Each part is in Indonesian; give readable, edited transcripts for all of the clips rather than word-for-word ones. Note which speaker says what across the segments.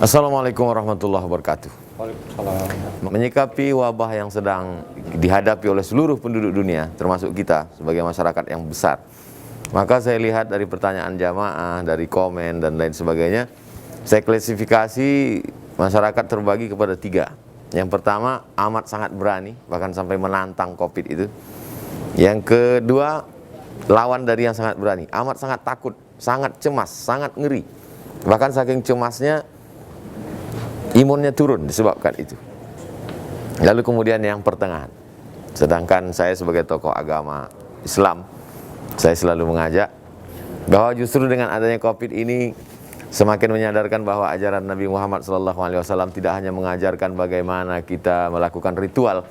Speaker 1: Assalamualaikum warahmatullahi wabarakatuh.
Speaker 2: Waalaikumsalam.
Speaker 1: Menyikapi wabah yang sedang dihadapi oleh seluruh penduduk dunia, termasuk kita sebagai masyarakat yang besar, maka saya lihat dari pertanyaan jamaah, dari komen dan lain sebagainya, saya klasifikasi masyarakat terbagi kepada 3. Yang pertama, amat sangat berani, bahkan sampai menantang COVID itu. Yang kedua, lawan dari yang sangat berani, amat sangat takut, sangat cemas, sangat ngeri. Bahkan saking cemasnya, imunnya turun disebabkan itu. Lalu kemudian yang pertengahan. Sedangkan saya sebagai tokoh agama Islam, saya selalu mengajak bahwa justru dengan adanya COVID ini semakin menyadarkan bahwa ajaran Nabi Muhammad SAW tidak hanya mengajarkan bagaimana kita melakukan ritual.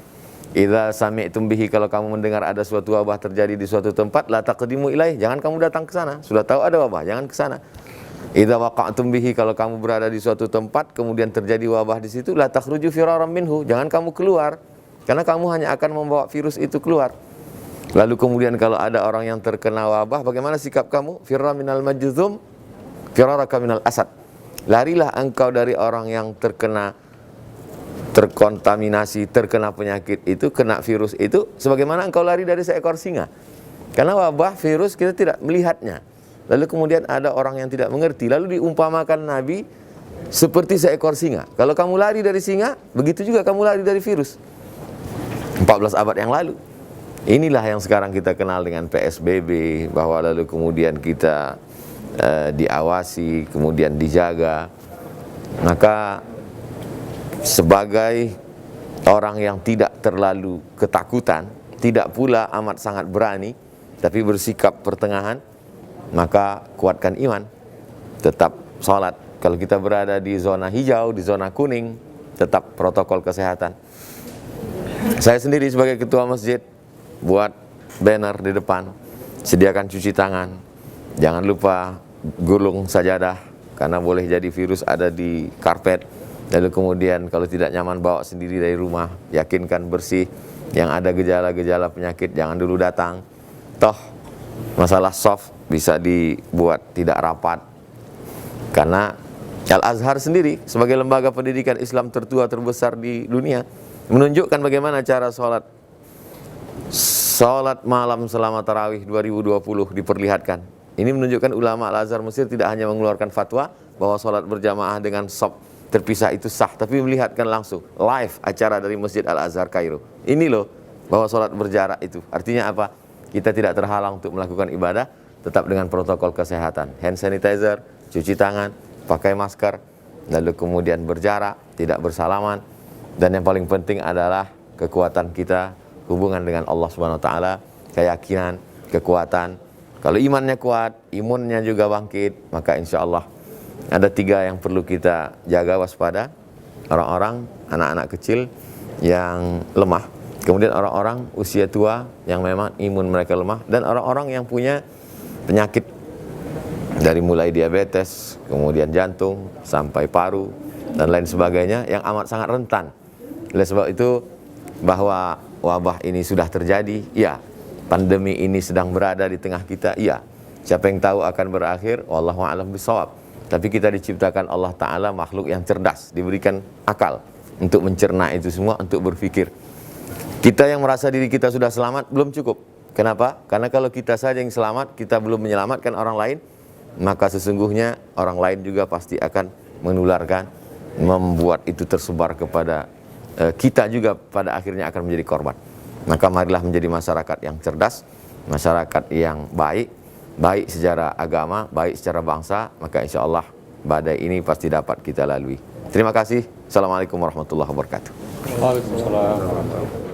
Speaker 1: Idza sami'tum bihi, kalau kamu mendengar ada suatu wabah terjadi di suatu tempat, la taqdimu ilaih, jangan kamu datang ke sana. Sudah tahu ada wabah, jangan ke sana. Idza waqa'tum bihi, kalau kamu berada di suatu tempat kemudian terjadi wabah di situ, la takhruju firaran minhu, jangan kamu keluar karena kamu hanya akan membawa virus itu keluar. Lalu kemudian kalau ada orang yang terkena wabah, bagaimana sikap kamu? Firra minal majzum firaraka minal asad. Larilah engkau dari orang yang terkontaminasi, terkena penyakit itu, kena virus itu, sebagaimana engkau lari dari seekor singa. Karena wabah virus kita tidak melihatnya. Lalu kemudian ada orang yang tidak mengerti, lalu diumpamakan Nabi seperti seekor singa. Kalau kamu lari dari singa, begitu juga kamu lari dari virus. 14 abad yang lalu. Inilah yang sekarang kita kenal dengan PSBB, bahwa lalu kemudian kita diawasi, kemudian dijaga. Maka sebagai orang yang tidak terlalu ketakutan, tidak pula amat sangat berani, tapi bersikap pertengahan, maka kuatkan iman, tetap sholat. Kalau kita berada di zona hijau, di zona kuning, tetap protokol kesehatan. Saya sendiri sebagai ketua masjid buat banner di depan, sediakan cuci tangan, jangan lupa gulung sajadah karena boleh jadi virus ada di karpet. Lalu kemudian kalau tidak nyaman bawa sendiri dari rumah, yakinkan bersih. Yang ada gejala-gejala penyakit jangan dulu datang. Toh masalah soft bisa dibuat tidak rapat. Karena Al-Azhar sendiri sebagai lembaga pendidikan Islam tertua terbesar di dunia menunjukkan bagaimana cara sholat malam selama tarawih 2020 diperlihatkan. Ini menunjukkan ulama Al-Azhar Mesir tidak hanya mengeluarkan fatwa bahwa sholat berjamaah dengan shaf terpisah itu sah, tapi melihatkan langsung live acara dari Masjid Al-Azhar Kairo. Ini loh bahwa sholat berjarak itu artinya apa? Kita tidak terhalang untuk melakukan ibadah, tetap dengan protokol kesehatan, hand sanitizer, cuci tangan, pakai masker, lalu kemudian berjarak, tidak bersalaman, dan yang paling penting adalah kekuatan kita, hubungan dengan Allah Subhanahu wa taala, keyakinan, kekuatan. Kalau imannya kuat, imunnya juga bangkit, maka insya Allah ada 3 yang perlu kita jaga waspada. Orang-orang, anak-anak kecil yang lemah, kemudian orang-orang usia tua yang memang imun mereka lemah, dan orang-orang yang punya penyakit dari mulai diabetes, kemudian jantung, sampai paru, dan lain sebagainya yang amat sangat rentan. Oleh sebab itu, bahwa wabah ini sudah terjadi, ya. Pandemi ini sedang berada di tengah kita, iya. Siapa yang tahu akan berakhir, wallahu a'lam bishawab. Tapi kita diciptakan Allah Ta'ala makhluk yang cerdas, diberikan akal untuk mencerna itu semua, untuk berpikir. Kita yang merasa diri kita sudah selamat belum cukup. Kenapa? Karena kalau kita saja yang selamat, kita belum menyelamatkan orang lain, maka sesungguhnya orang lain juga pasti akan menularkan, membuat itu tersebar kepada kita juga pada akhirnya akan menjadi korban. Maka marilah menjadi masyarakat yang cerdas, masyarakat yang baik, baik secara agama, baik secara bangsa, maka insya Allah badai ini pasti dapat kita lalui. Terima kasih. Assalamualaikum warahmatullahi wabarakatuh.
Speaker 2: Waalaikumsalam warahmatullahi wabarakatuh.